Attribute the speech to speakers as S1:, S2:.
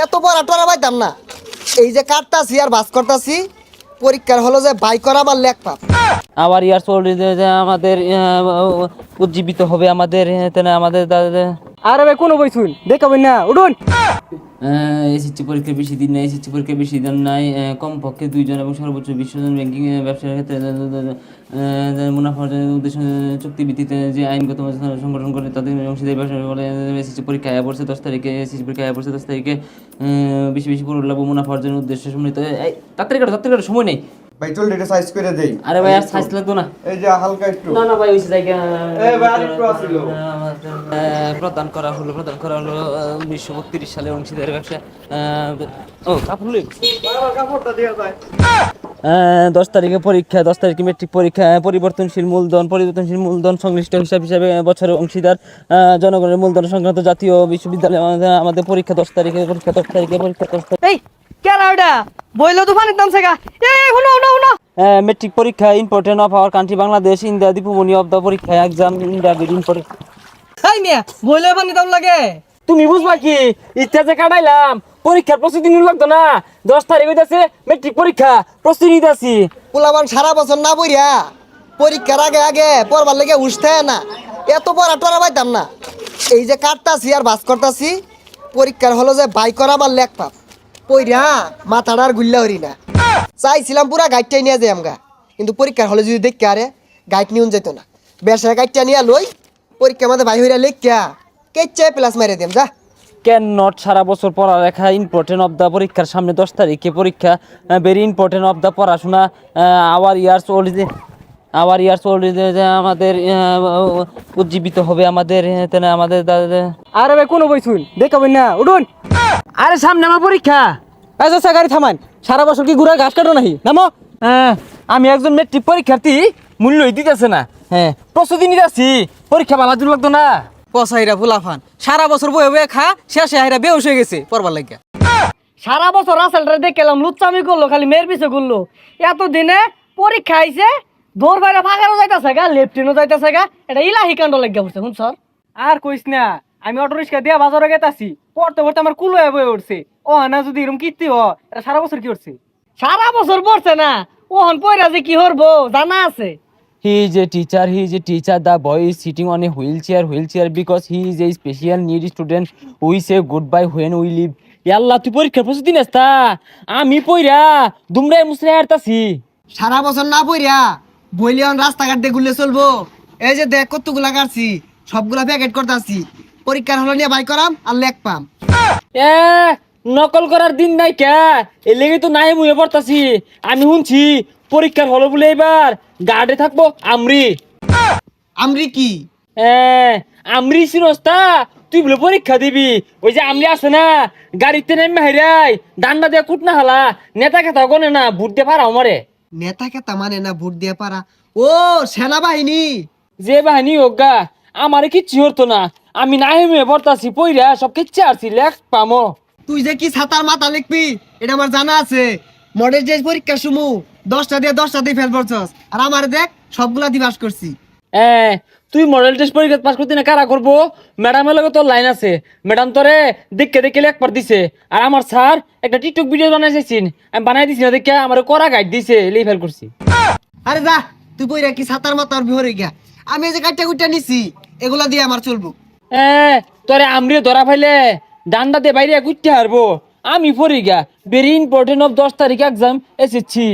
S1: এত পড়া টরা পাইতাম না। এই যে কাটতাছি আর বাস করতাছি, পরীক্ষার হলো যে বাই করা বা লেখ পাপ।
S2: আবার ইয়ার চলছে যে আমাদের উজ্জীবিত হবে আমাদের আমাদের
S3: আরে ভাই কোনো বইছুন দেখাবেন না উঠুন।
S2: এসএসসি পরীক্ষা বেশি দিন নাই, এসএসসি পরীক্ষা বেশি দিন নাই, কমপক্ষে 2 জন এবং সর্বোচ্চ 20 জন ব্যাংকিং ব্যবসার ক্ষেত্রে মুনাফা অর্জনের উদ্দেশ্য চুক্তিভিত্তিতে যে আইনগত সংগঠন করে তাদের অংশীদারি ব্যবসা করে এসএসসি পরীক্ষা আয়া পড়ছে 10 তারিখে, এসএসসি পরীক্ষা আয়া পড়ছে 10 তারিখে, বেশি বেশি পুরো লাভ মুনাফা অর্জনের উদ্দেশ্যে সম্মিলিত। তাড়াতাড়ি সময় নেই
S4: ভাই চল এটা সাইজ করে দেই।
S2: আরে ভাই আর সাইজ লাগতো না।
S4: এই যে হালকা একটু
S2: না ভাই ওইসে জায়গা
S4: এই ভাই আরেকটু আছিল।
S2: প্রদান করা হলো 1932 সালে অংশীদারি ব্যবসা
S4: কাপড়টা দেয়া যায়।
S2: 10 তারিখে পরীক্ষা, 10 তারিখে মেট্রিক পরীক্ষা, পরিবর্তনশীল মূলধন সংশ্লিষ্ট হিসাবে বছরের অংশীদার জনগণের মূলধন সংক্রান্ত জাতীয় বিশ্ববিদ্যালয় আমাদের পরীক্ষা 10 তারিখে পরীক্ষা 10 তারিখে।
S3: এই কেরা ওটা বইলো তো পানির দাম সেগা। এই হুনো হুনো হুনো
S2: মেট্রিক পরীক্ষা important of our country Bangladesh in the Dipu Moni of the পরীক্ষা এক্সাম ইন দ্য ইম্পর্টেন্ট।
S3: এই মিয়া বইলো পানির দাম লাগে।
S2: তুমি বুঝবা কি ইচ্ছা যে কাটাইলাম পরীক্ষার প্রস্তুতি নিতে লাগতো না। 10 তারিখ হইতাছে মেট্রিক পরীক্ষা, প্রস্তুতি নিতেছি।
S1: পোলাবান সারা বছর না পড়িয়া পরীক্ষার আগে আগে পড়বার লেগে উঠতে না, এত পড়া টরা পাইতাম না। এই যে কাটতাছি আর বাস করতাছি, পরীক্ষার হলো যে বাই করা বা লেখ পাপ। পইরা মাথাটা আর গুল্লা হরি না। চাইছিলাম পুরা গাইডটাই নিয়ে যাই আমগা, কিন্তু পরীক্ষার হলে যদি দেখি আরে গাইড নিউন যেত না। বেসায় গাইডটা নিয়ে লই পরীক্ষার মধ্যে বাই হইরা লেখিয়া কেচ্ছে প্লাস মারিয়ে দিম যা।
S2: ক্যান নট সারা বছর পড়ালেখা ইম্পর্টেন্ট অফ দ্য পরীক্ষার সামনে 10 তারিখে পরীক্ষা, ভেরি ইম্পর্টেন্ট অফ দ্য পড়াশোনা আওয়ার ইয়ার্স ওল্ড আমাদের উজ্জীবিত হবে আমাদের আমাদের
S3: আরে ভাই কোনো বইছুন দেখাবেন না উঠুন।
S2: আরে সামনে আমার পরীক্ষা।
S3: আচ্ছা গাড়ি থামান, সারা বছর কি ঘুরে ঘাস কাটো নাহি নামো।
S2: আমি একজন মেট্রিক পরীক্ষার্থী, মূল্যই দিতেছে না। প্রস্তুতি নিতেছি, পরীক্ষা ভালো দূর লাগতো না।
S3: কসাইরা ফুলাফান সারা বছর বয়ে বয়ে খা, শেষে হাইরা বেউস হয়ে গেছে পড়বার লাগিয়া। সারা বছর রাসেলটা দেখলাম লুচ্চামি করলো, খালি মেয়ের পিছে করলো। এত দিনে পরীক্ষা আইছে, দৌড় বাইরে ফাঁকারও যাইতেছে গা, লেফটিনও যাইতেছে গা, এটা ইলাহি কাণ্ড লাগিয়া পড়ছে শুন স্যার। আর কইস না, আমি অটো রিক্সা দিয়া বাজারে গেতাছি, পড়তে পড়তে আমার কুলো বয়ে উঠছে। ও না যদি এরকম কীর্তি হ, এটা সারা বছর কি করছে? সারা বছর পড়ছে না, ওহন পয়রা যে কি হরবো জানা আছে।
S2: He is a teacher. The boy is sitting on a wheelchair because he is a special need student. We say goodbye when we leave. Yalla তুই পরীক্ষার প্রস্তুতি নেস তা? আমি পইরা দুমরাই মুসরাই হাঁটতাছি।
S1: সারা বছর না পড়িয়া বইলে রাস্তাঘাট দিয়ে ঘুরলে চলবো? এই যে দেখ কতগুলা কাটছি, সবগুলা প্যাকেট করতেছি। পরীক্ষার হলো নিয়ে বাই করাম আর লেখ পাম।
S2: এ নকল করার দিন নাই কে, এ লেগে তো নাই মুয়ে পড়তাছি। আমি শুনছি পরীক্ষার হলো বলে এবার গার্ডে থাকবো আমরি।
S1: আমরি কি?
S2: আমরি সিনস্তা তুই বলে পরীক্ষা দিবি। ওই যে আমরি আছে না, গাড়িতে নেমে হাইরাই ডান্ডা দিয়ে কুটনা হালা, নেতা খেতা গনে না, ভোট দিয়ে পারা আমারে।
S1: নেতা কেতা মানে না ভোট দিয়ে পারা? ও সেনাবাহিনী।
S2: যে বাহিনী হোক গা, আমারে কিচ্ছু হতো না। আমি নাই মুয়ে পড়তাছি, পইরা সব কিচ্ছু আরছি, লেখ পামো।
S1: তুই যে কি ছাতার মাথা লিখবি এটা আমার জানা আছে। মডেল যে পরীক্ষা শুমু 10টা দিয়ে ফেল পড়ছস, আর আমার দেখ সবগুলা দিয়ে পাস করছি।
S2: তুই মডেল টেস্ট পরীক্ষা পাস করতে না কারা করবো? ম্যাডামের লগে তোর লাইন আছে, ম্যাডাম তোরে দেখে লেখবার দিছে। আর আমার স্যার একটা টিকটক ভিডিও বানাইছেন, আমি বানাই দিছি না দেখে আমার করা গাইড দিছে, লেই ফেল করছি।
S1: আরে যা, তুই বইরা কি ছাতার মাথার বিহরে গিয়া। আমি এই যে কাটটা কুটটা নিছি, এগুলা দিয়ে আমার চলবো।
S2: তোরে আমরিও ধরা ফাইলে ডান্ডা দিয়ে বাইরে কুটতে হারবো। আমি পড়ি গা, ভেরি ইম্পর্টেন্ট অফ 10 তারিখ এক্সাম এসেছি।